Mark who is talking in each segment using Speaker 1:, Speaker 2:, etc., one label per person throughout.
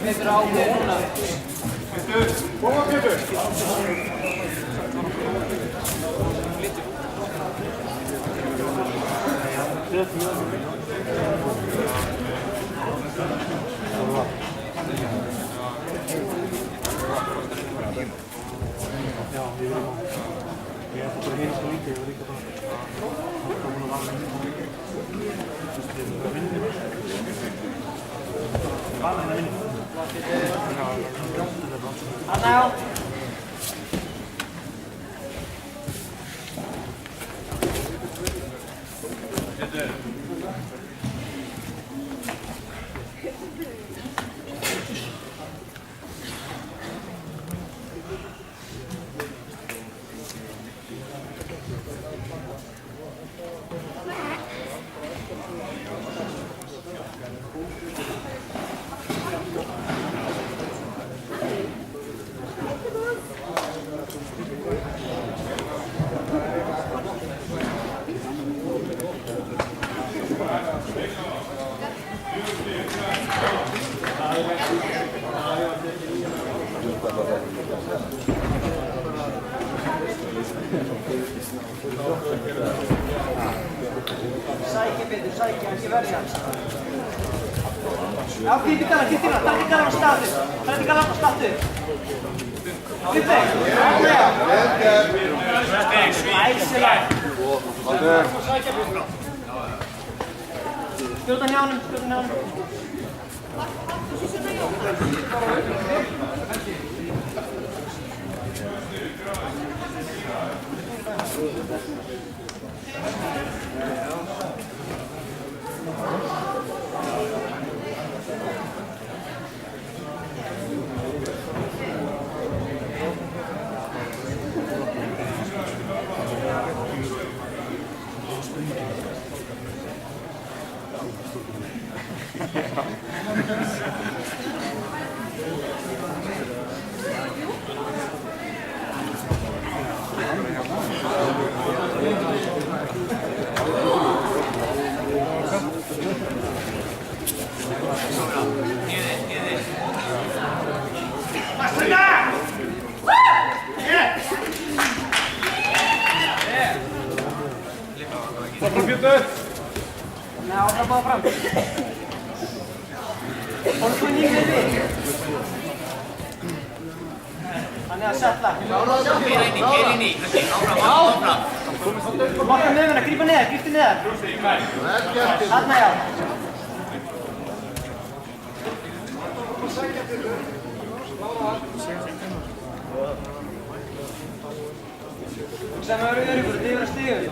Speaker 1: Peter á núna.
Speaker 2: Koma Peter!
Speaker 1: Anna! Sækja Petur, sækja, ekki verja. Já, kýtti Gallan, takk Gallan á staðu. Takk Gallan á staðu. Kýtti, æsilega. Skjóta njánum, skjóta njánum. Nah, udah bawa fram. Håll på ni med det. Han är satt där.
Speaker 3: Kör in i. Fram.
Speaker 1: Mata mömmarna, krypa ner, kryp ner. Anna ja. Sama öru örugur, det är stigur.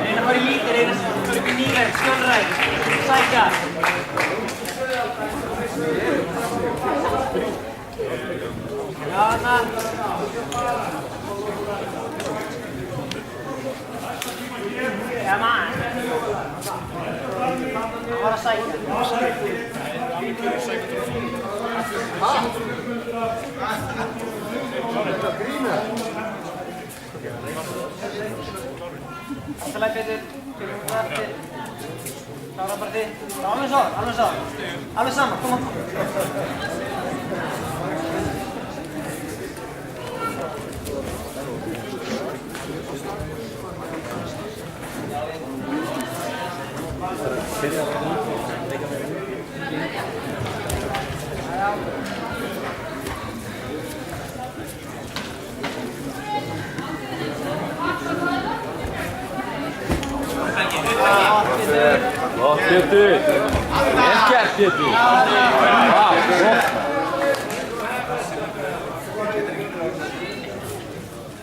Speaker 1: Reyna bara lítið, reyna bara upp í nýverð, skjólræð, sækja. Jana. Come on. Han var að sækja. Alltaf leið Petur, fyrir eftir. Klára bara þið. Alveg svo. Alveg saman, koma.
Speaker 4: Bra Peter! Älskar Peter! Bra!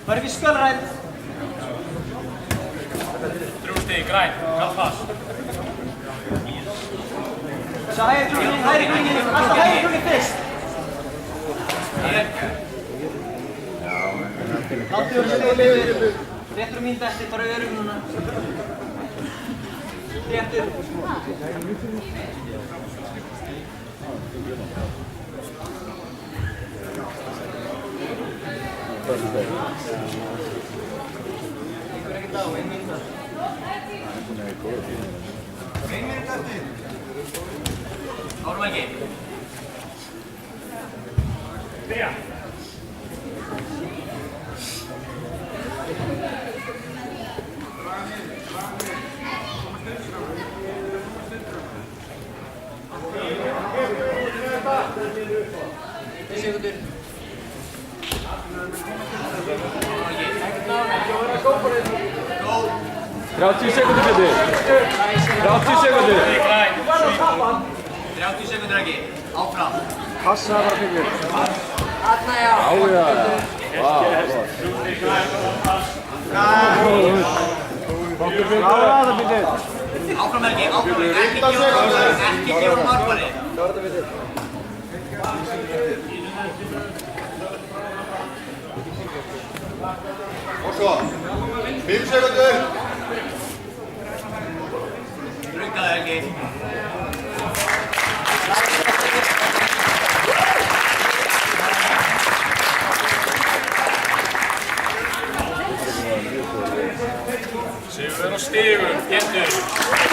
Speaker 1: Var är vi skölræð?
Speaker 3: Drústeg, græn, kallpass.
Speaker 1: Så hægri klungin, alltaf hægri klungin fyrst. Láttu þér stið yfir. Réttur mín besti, bara örum núna. Réttur. Ykkur ekkert á, 1 mínúta.
Speaker 3: Áfram Helgi.
Speaker 1: Sekundur.
Speaker 4: 30 sekúndur Pétur. 30 sekúndur.
Speaker 3: Græn. 30 sekúndur Helgi. Áfram.
Speaker 2: Passaði bara fyrir.
Speaker 1: Þarna já.
Speaker 4: Já.
Speaker 2: Klára það fyrir.
Speaker 3: Áfram Helgi, áfram. Ekki gefa hún markmanni.
Speaker 2: Klára það fyrir. Og svo. 5 sekundur.
Speaker 3: Bruggaði Helgi. Sigur á stigum, Pétur.